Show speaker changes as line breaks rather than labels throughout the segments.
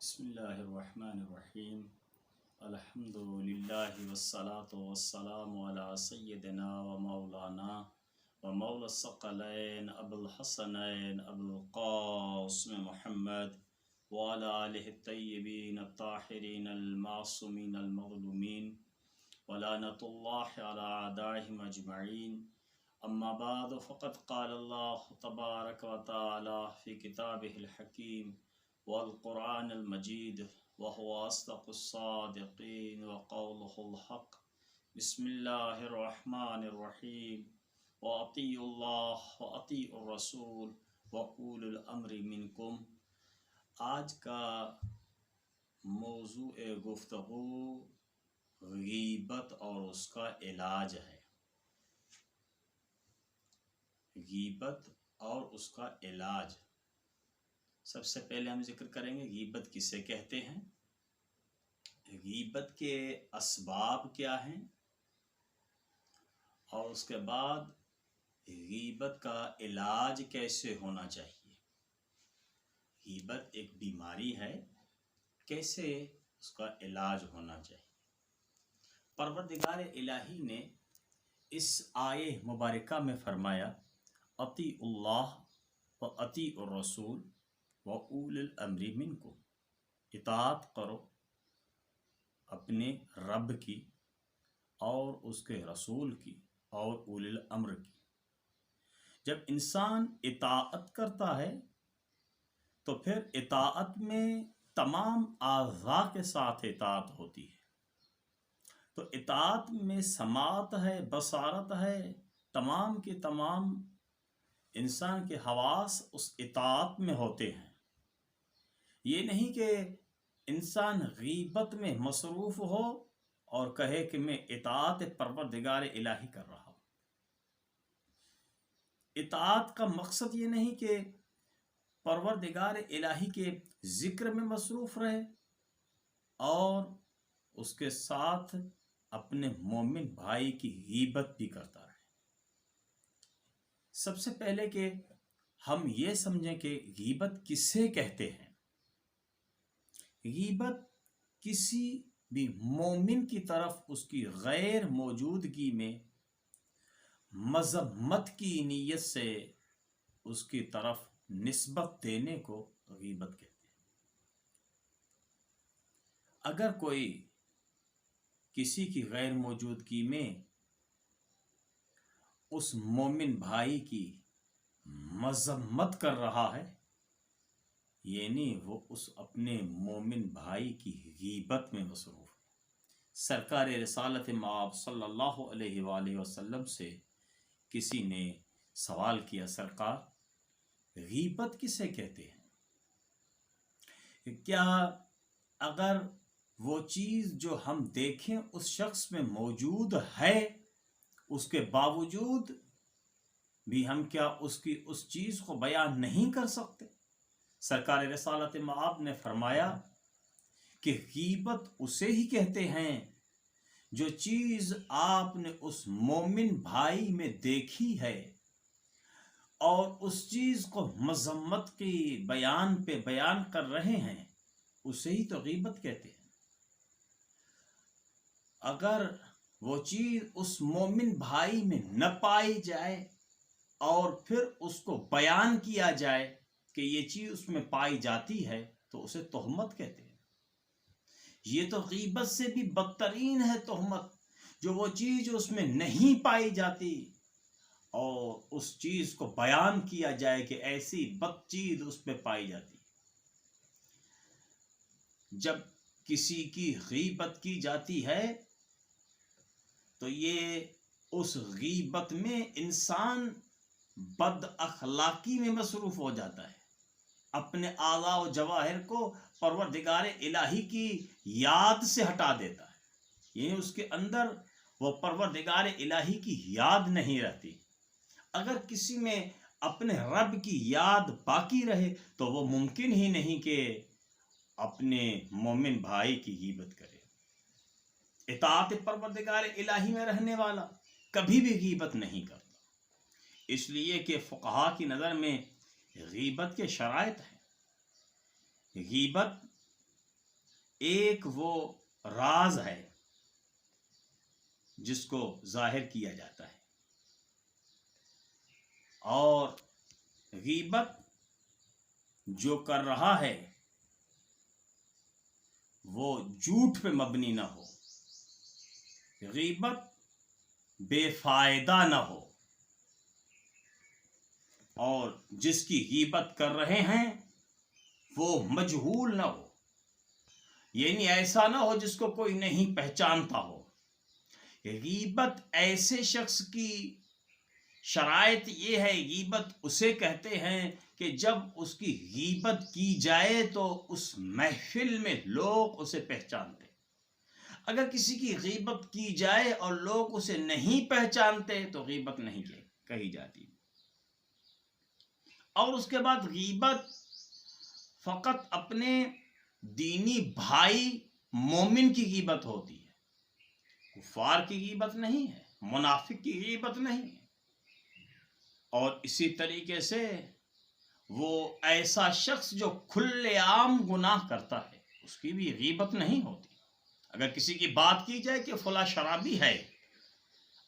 بسم اللہ الرحمن الرحیم الحمد للہ والصلاة والسلام علی سیدنا و مولانا و مولا الثقلین ابو الحسنین ابو القاسم محمد وعلی آلہ الطیبین الطاہرین المعصومین المظلومین ولعنۃ اللہ علی اعدائہم اجمعین اما بعد فقد قال اللہ تبارک و تعالی فی کتابہ الحکیم والقرآن المجید وهو أصدق الصادقين وقوله الحق بسم الله الرحمن الرحيم وأطيعوا الله وأطيعوا الرسول وأولي الأمر منكم۔ آج کا موضوع گفتگو غیبت اور اس کا علاج ہے۔ غیبت اور اس کا علاج۔ سب سے پہلے ہم ذکر کریں گے غیبت کسے کہتے ہیں، غیبت کے اسباب کیا ہیں، اور اس کے بعد غیبت کا علاج کیسے ہونا چاہیے۔ غیبت ایک بیماری ہے، کیسے اس کا علاج ہونا چاہیے۔ پروردگار الہی نے اس آیے مبارکہ میں فرمایا اطیعوا اللہ و اطیعوا الرسول وَأُولِي الْأَمْرِ مِنْكُمْ، اطاعت کرو اپنے رب کی اور اس کے رسول کی اور اولی الامر کی۔ جب انسان اطاعت کرتا ہے تو پھر اطاعت میں تمام اعضاء کے ساتھ اطاعت ہوتی ہے، تو اطاعت میں سماعت ہے، بصارت ہے، تمام کے تمام انسان کے حواس اس اطاعت میں ہوتے ہیں۔ یہ نہیں کہ انسان غیبت میں مصروف ہو اور کہے کہ میں اطاعت پروردگار الہی کر رہا ہوں۔ اطاعت کا مقصد یہ نہیں کہ پروردگار الہی کے ذکر میں مصروف رہے اور اس کے ساتھ اپنے مومن بھائی کی غیبت بھی کرتا رہے۔ سب سے پہلے کہ ہم یہ سمجھیں کہ غیبت کسے کہتے ہیں۔ غیبت کسی بھی مومن کی طرف اس کی غیر موجودگی میں مذمت کی نیت سے اس کی طرف نسبت دینے کو غیبت کہتے ہیں۔ اگر کوئی کسی کی غیر موجودگی میں اس مومن بھائی کی مذمت کر رہا ہے، یعنی وہ اس اپنے مومن بھائی کی غیبت میں مصروف ہے۔ سرکار رسالت مآب صلی اللہ علیہ وآلہ وسلم سے کسی نے سوال کیا، سرکار غیبت کسے کہتے ہیں؟ کیا اگر وہ چیز جو ہم دیکھیں اس شخص میں موجود ہے، اس کے باوجود بھی ہم کیا اس چیز کو بیان نہیں کر سکتے؟ سرکار رسالت مآب نے فرمایا کہ غیبت اسے ہی کہتے ہیں جو چیز آپ نے اس مومن بھائی میں دیکھی ہے اور اس چیز کو مذمت کی بیان پہ بیان کر رہے ہیں، اسے ہی تو غیبت کہتے ہیں۔ اگر وہ چیز اس مومن بھائی میں نہ پائی جائے اور پھر اس کو بیان کیا جائے کہ یہ چیز اس میں پائی جاتی ہے تو اسے تہمت کہتے ہیں۔ یہ تو غیبت سے بھی بدترین ہے تہمت، جو وہ چیز جو اس میں نہیں پائی جاتی اور اس چیز کو بیان کیا جائے کہ ایسی بد چیز اس میں پائی جاتی۔ جب کسی کی غیبت کی جاتی ہے تو یہ اس غیبت میں انسان بد اخلاقی میں مصروف ہو جاتا ہے، اپنے اعضاء و جواہر کو پروردگار الہی کی یاد سے ہٹا دیتا ہے، یعنی اس کے اندر وہ پروردگار الہی کی یاد نہیں رہتی۔ اگر کسی میں اپنے رب کی یاد باقی رہے تو وہ ممکن ہی نہیں کہ اپنے مومن بھائی کی غیبت کرے۔ اطاعت پروردگار الہی میں رہنے والا کبھی بھی غیبت نہیں کرتا، اس لیے کہ فقہا کی نظر میں غیبت کے شرائط ہیں۔ غیبت ایک وہ راز ہے جس کو ظاہر کیا جاتا ہے، اور غیبت جو کر رہا ہے وہ جھوٹ پہ مبنی نہ ہو، غیبت بے فائدہ نہ ہو، اور جس کی غیبت کر رہے ہیں وہ مجہول نہ ہو، یعنی ایسا نہ ہو جس کو کوئی نہیں پہچانتا ہو۔ غیبت ایسے شخص کی شرائط یہ ہے، غیبت اسے کہتے ہیں کہ جب اس کی غیبت کی جائے تو اس محفل میں لوگ اسے پہچانتے۔ اگر کسی کی غیبت کی جائے اور لوگ اسے نہیں پہچانتے تو غیبت نہیں کہی جاتی۔ اور اس کے بعد غیبت فقط اپنے دینی بھائی مومن کی غیبت ہوتی ہے، کفار کی غیبت نہیں ہے، منافق کی غیبت نہیں ہے۔ اور اسی طریقے سے وہ ایسا شخص جو کھلے عام گناہ کرتا ہے اس کی بھی غیبت نہیں ہوتی۔ اگر کسی کی بات کی جائے کہ فلاں شرابی ہے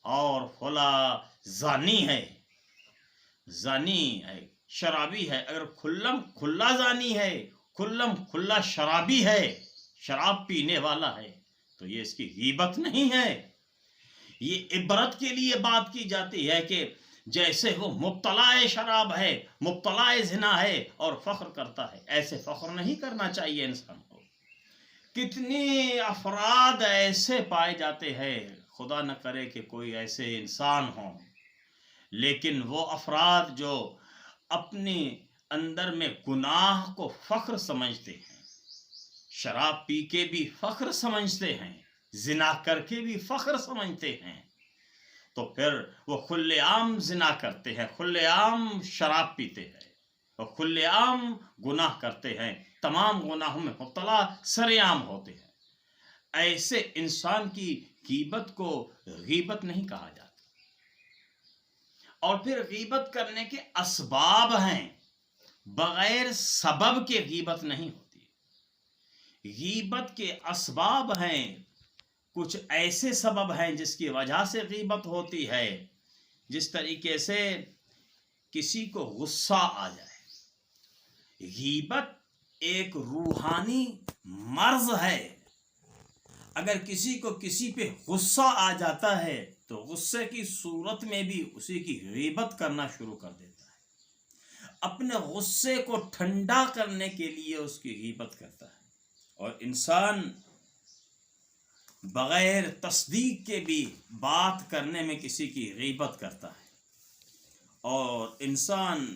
اور فلاں زانی ہے، شرابی ہے، اگر کھلا زانی ہے، کھلا شرابی ہے، شراب پینے والا ہے، تو یہ اس کی غیبت نہیں ہے۔ یہ عبرت کے لیے بات کی جاتی ہے کہ جیسے وہ مبتلا شراب ہے، مبتلا زنا ہے اور فخر کرتا ہے، ایسے فخر نہیں کرنا چاہیے انسان کو۔ کتنے افراد ایسے پائے جاتے ہیں، خدا نہ کرے کہ کوئی ایسے انسان ہوں، لیکن وہ افراد جو اپنے اندر میں گناہ کو فخر سمجھتے ہیں، شراب پی کے بھی فخر سمجھتے ہیں، زنا کر کے بھی فخر سمجھتے ہیں، تو پھر وہ کھلے عام زنا کرتے ہیں، کھلے عام شراب پیتے ہیں، اور کھلے عام گناہ کرتے ہیں، تمام گناہوں میں مبتلا سر عام ہوتے ہیں۔ ایسے انسان کی غیبت کو غیبت نہیں کہا جاتا۔ اور پھر غیبت کرنے کے اسباب ہیں، بغیر سبب کے غیبت نہیں ہوتی۔ غیبت کے اسباب ہیں، کچھ ایسے سبب ہیں جس کی وجہ سے غیبت ہوتی ہے، جس طریقے سے کسی کو غصہ آ جائے۔ غیبت ایک روحانی مرض ہے، اگر کسی کو کسی پہ غصہ آ جاتا ہے تو غصے کی صورت میں بھی اسی کی غیبت کرنا شروع کر دیتا ہے، اپنے غصے کو ٹھنڈا کرنے کے لیے اس کی غیبت کرتا ہے۔ اور انسان بغیر تصدیق کے بھی بات کرنے میں کسی کی غیبت کرتا ہے، اور انسان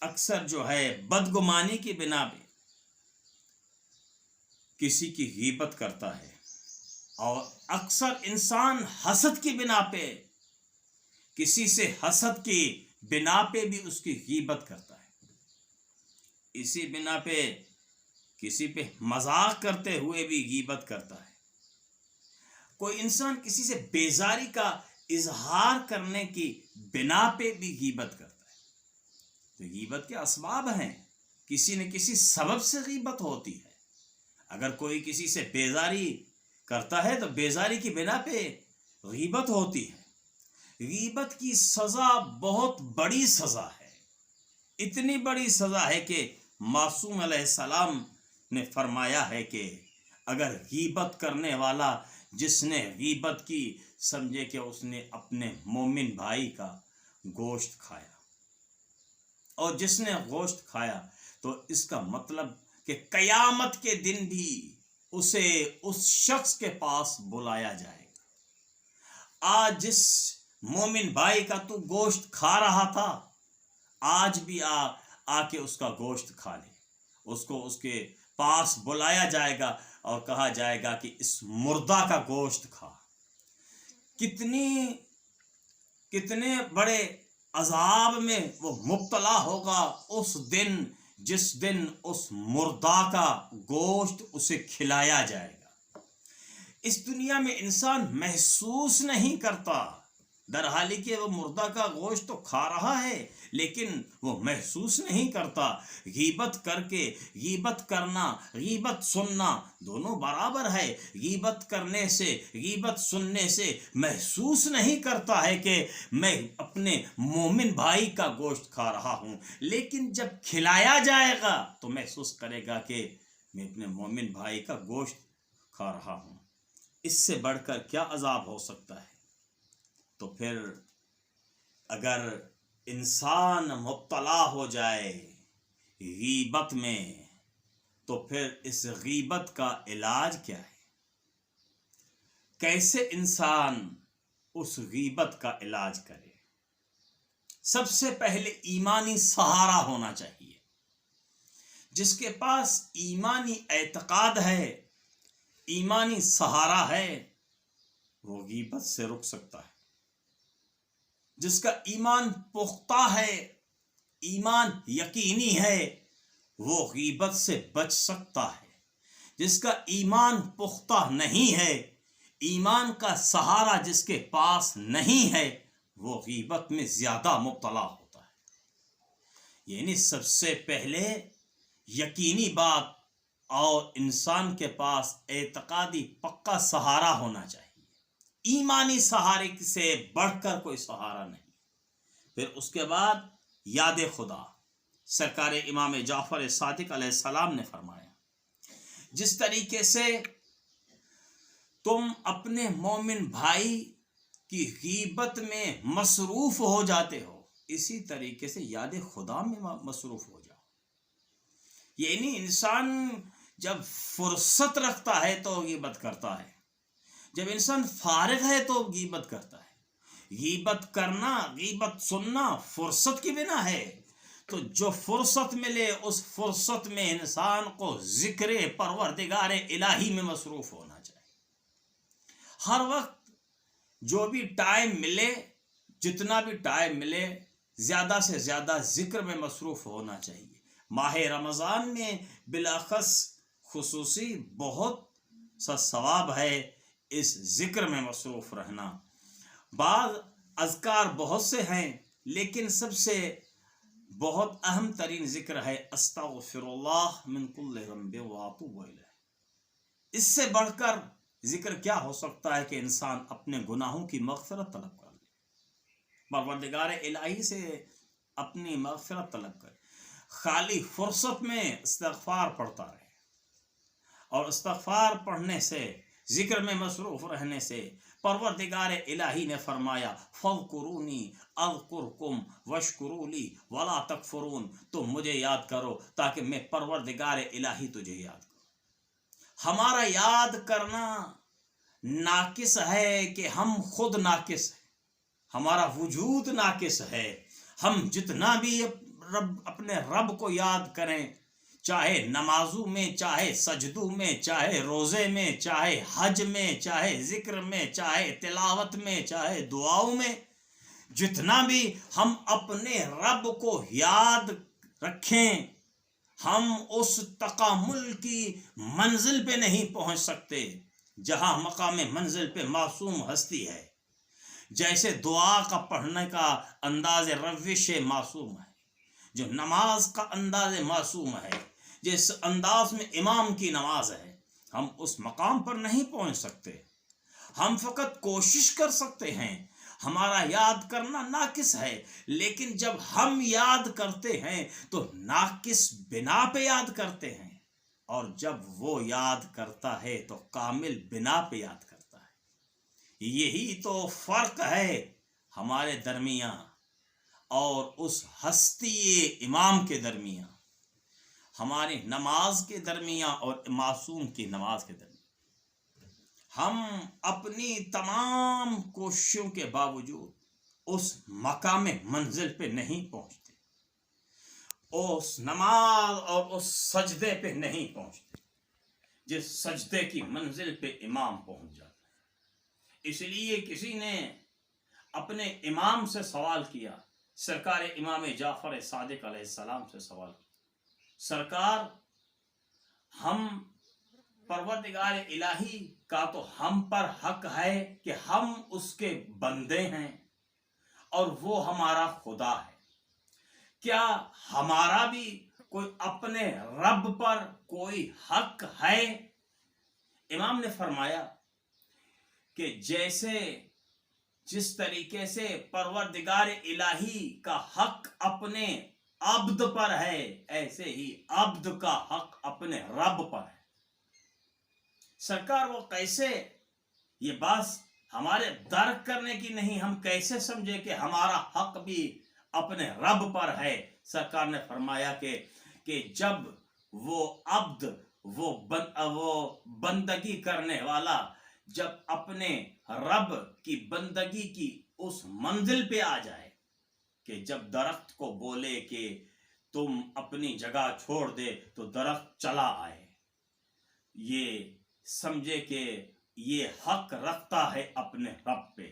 اکثر جو ہے بدگمانی کی بنا پہ کسی کی غیبت کرتا ہے، اور اکثر انسان حسد کی بنا پہ کسی سے حسد کی بنا پہ بھی اس کی غیبت کرتا ہے، اسی بنا پہ کسی پہ مذاق کرتے ہوئے بھی غیبت کرتا ہے۔ کوئی انسان کسی سے بیزاری کا اظہار کرنے کی بنا پہ بھی غیبت کرتا ہے۔ تو غیبت کے اسباب ہیں، کسی نہ کسی سبب سے غیبت ہوتی ہے۔ اگر کوئی کسی سے بیزاری کرتا ہے تو بیزاری کی بنا پہ غیبت ہوتی ہے۔ غیبت کی سزا بہت بڑی سزا ہے، اتنی بڑی سزا ہے کہ معصوم علیہ السلام نے فرمایا ہے کہ اگر غیبت کرنے والا جس نے غیبت کی، سمجھے کہ اس نے اپنے مومن بھائی کا گوشت کھایا، اور جس نے گوشت کھایا تو اس کا مطلب کہ قیامت کے دن بھی اسے اس شخص کے پاس بلایا جائے گا۔ آج جس مومن بھائی کا تو گوشت کھا رہا تھا، آج بھی آ کے اس کا گوشت کھا لے، اس کو اس کے پاس بلایا جائے گا اور کہا جائے گا کہ اس مردہ کا گوشت کھا۔ کتنے بڑے عذاب میں وہ مبتلا ہوگا اس دن، جس دن اس مردہ کا گوشت اسے کھلایا جائے گا۔ اس دنیا میں انسان محسوس نہیں کرتا، در حالی کہ وہ مردہ کا گوشت تو کھا رہا ہے لیکن وہ محسوس نہیں کرتا۔ غیبت کر کے غیبت کرنا، غیبت سننا دونوں برابر ہے۔ غیبت کرنے سے، غیبت سننے سے محسوس نہیں کرتا ہے کہ میں اپنے مومن بھائی کا گوشت کھا رہا ہوں، لیکن جب کھلایا جائے گا تو محسوس کرے گا کہ میں اپنے مومن بھائی کا گوشت کھا رہا ہوں۔ اس سے بڑھ کر کیا عذاب ہو سکتا ہے؟ تو پھر اگر انسان مبتلا ہو جائے غیبت میں تو پھر اس غیبت کا علاج کیا ہے؟ کیسے انسان اس غیبت کا علاج کرے؟ سب سے پہلے ایمانی سہارا ہونا چاہیے۔ جس کے پاس ایمانی اعتقاد ہے، ایمانی سہارا ہے، وہ غیبت سے رک سکتا ہے۔ جس کا ایمان پختہ ہے، ایمان یقینی ہے، وہ غیبت سے بچ سکتا ہے۔ جس کا ایمان پختہ نہیں ہے، ایمان کا سہارا جس کے پاس نہیں ہے، وہ غیبت میں زیادہ مبتلا ہوتا ہے۔ یعنی سب سے پہلے یقینی بات، اور انسان کے پاس اعتقادی پکا سہارا ہونا چاہیے۔ ایمانی سہارے سے بڑھ کر کوئی سہارا نہیں۔ پھر اس کے بعد یاد خدا۔ سرکار امام جعفر صادق علیہ السلام نے فرمایا، جس طریقے سے تم اپنے مومن بھائی کی غیبت میں مصروف ہو جاتے ہو، اسی طریقے سے یاد خدا میں مصروف ہو جاؤ۔ یعنی انسان جب فرصت رکھتا ہے تو غیبت کرتا ہے، جب انسان فارغ ہے تو غیبت کرتا ہے۔ غیبت کرنا، غیبت سننا فرصت کی بنا ہے، تو جو فرصت ملے اس فرصت میں انسان کو ذکر پروردگار الہی میں مصروف ہونا چاہیے۔ ہر وقت جو بھی ٹائم ملے، جتنا بھی ٹائم ملے، زیادہ سے زیادہ ذکر میں مصروف ہونا چاہیے۔ ماہ رمضان میں بالاخص خصوصی بہت سا ثواب ہے اس ذکر میں مصروف رہنا۔ بعض اذکار بہت سے ہیں، لیکن سب سے بہت اہم ترین ذکر ہے استغفر اللہ من کل ذنب واتوب الیہ۔ اس سے بڑھ کر ذکر کیا ہو سکتا ہے کہ انسان اپنے گناہوں کی مغفرت طلب کر لے، پروردگار الہی سے اپنی مغفرت طلب کرے۔ خالی فرصت میں استغفار پڑھتا رہے، اور استغفار پڑھنے سے، ذکر میں مصروف رہنے سے پروردگار الہی نے فرمایا فاذکرونی اذکرکم واشکروا لی ولا تکفرون، تم مجھے یاد کرو تاکہ میں پروردگار الہی تجھے یاد کروں۔ ہمارا یاد کرنا ناقص ہے کہ ہم خود ناقص ہیں، ہمارا وجود ناقص ہے۔ ہم جتنا بھی اپنے رب کو یاد کریں، چاہے نمازوں میں، چاہے سجدوں میں، چاہے روزے میں، چاہے حج میں، چاہے ذکر میں، چاہے تلاوت میں، چاہے دعاؤں میں، جتنا بھی ہم اپنے رب کو یاد رکھیں، ہم اس تکامل کی منزل پہ نہیں پہنچ سکتے جہاں مقام منزل پہ معصوم ہستی ہے۔ جیسے دعا کا پڑھنے کا انداز روش معصوم ہے، جو نماز کا انداز معصوم ہے، جس انداز میں امام کی نماز ہے، ہم اس مقام پر نہیں پہنچ سکتے۔ ہم فقط کوشش کر سکتے ہیں۔ ہمارا یاد کرنا ناقص ہے، لیکن جب ہم یاد کرتے ہیں تو ناقص بنا پہ یاد کرتے ہیں، اور جب وہ یاد کرتا ہے تو کامل بنا پہ یاد کرتا ہے۔ یہی تو فرق ہے ہمارے درمیان اور اس ہستی امام کے درمیان، ہماری نماز کے درمیان اور معصوم کی نماز کے درمیان۔ ہم اپنی تمام کوششوں کے باوجود اس مقام منزل پہ نہیں پہنچتے، اس نماز اور اس سجدے پہ نہیں پہنچتے جس سجدے کی منزل پہ امام پہنچ جاتا ہے۔ اس لیے کسی نے اپنے امام سے سوال کیا، سرکار امام جعفر صادق علیہ السلام سے سوال کیا، سرکار ہم پروردگار الہی کا تو ہم پر حق ہے کہ ہم اس کے بندے ہیں، اور وہ ہمارا خدا ہے۔ کیا ہمارا بھی کوئی اپنے رب پر کوئی حق ہے؟ امام نے فرمایا کہ جس طریقے سے پروردگار الہی کا حق اپنے عبد پر ہے، ایسے ہی عبد کا حق اپنے رب پر ہے۔ سرکار وہ کیسے، یہ بات ہمارے درک کرنے کی نہیں، ہم کیسے سمجھے کہ ہمارا حق بھی اپنے رب پر ہے؟ سرکار نے فرمایا کہ جب وہ عبد، وہ بندگی کرنے والا جب اپنے رب کی بندگی کی اس منزل پہ آ جائے کہ جب درخت کو بولے کہ تم اپنی جگہ چھوڑ دے تو درخت چلا آئے، یہ سمجھے کہ یہ حق رکھتا ہے اپنے رب پہ۔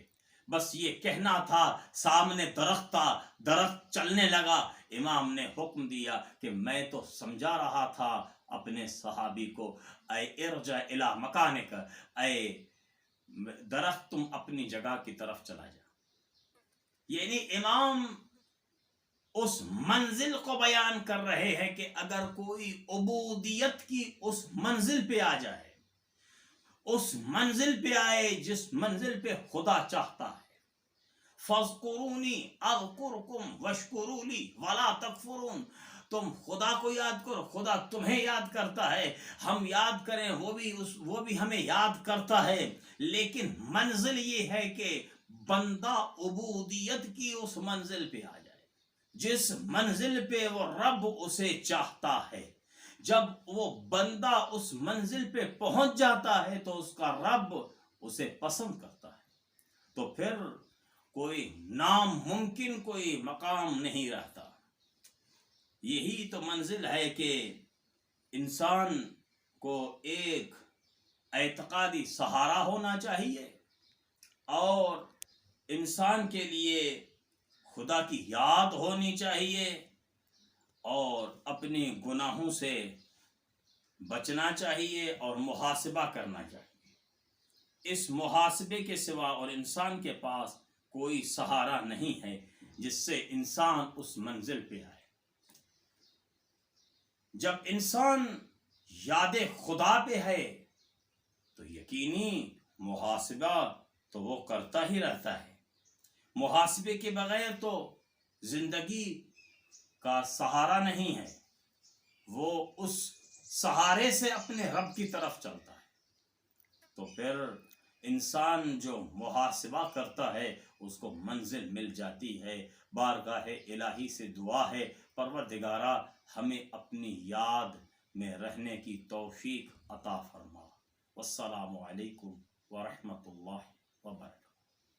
بس یہ کہنا تھا، سامنے درخت تھا، درخت چلنے لگا، امام نے حکم دیا کہ میں تو سمجھا رہا تھا اپنے صحابی کو، اے ارجع الی مکانک، اے درخت تم اپنی جگہ کی طرف چلا جا۔ یعنی امام اس منزل کو بیان کر رہے ہیں کہ اگر کوئی عبودیت کی اس منزل پہ آ جائے، اس منزل پہ آئے جس منزل پہ خدا چاہتا ہے، فَاذْكُرُونِي أَذْكُرْكُمْ وَاشْكُرُوا لِي وَلَا تَكْفُرُونَ، تم خدا کو یاد کرو، خدا تمہیں یاد کرتا ہے، ہم یاد کریں وہ بھی ہمیں یاد کرتا ہے۔ لیکن منزل یہ ہے کہ بندہ عبودیت کی اس منزل پہ آ جائے جس منزل پہ وہ رب اسے چاہتا ہے۔ جب وہ بندہ اس منزل پہ پہنچ جاتا ہے تو اس کا رب اسے پسند کرتا ہے، تو پھر کوئی ناممکن کوئی مقام نہیں رہتا۔ یہی تو منزل ہے کہ انسان کو ایک اعتقادی سہارا ہونا چاہیے، اور انسان کے لیے خدا کی یاد ہونی چاہیے، اور اپنی گناہوں سے بچنا چاہیے اور محاسبہ کرنا چاہیے۔ اس محاسبے کے سوا اور انسان کے پاس کوئی سہارا نہیں ہے جس سے انسان اس منزل پہ آئے۔ جب انسان یاد خدا پہ ہے تو یقینی محاسبہ تو وہ کرتا ہی رہتا ہے۔ محاسبے کے بغیر تو زندگی کا سہارا نہیں ہے، وہ اس سہارے سے اپنے رب کی طرف چلتا ہے۔ تو پھر انسان جو محاسبہ کرتا ہے اس کو منزل مل جاتی ہے۔ بارگاہ الہی سے دعا ہے، پروردگارا ہمیں اپنی یاد میں رہنے کی توفیق عطا فرما۔ والسلام علیکم ورحمۃ اللہ وبرکاتہ۔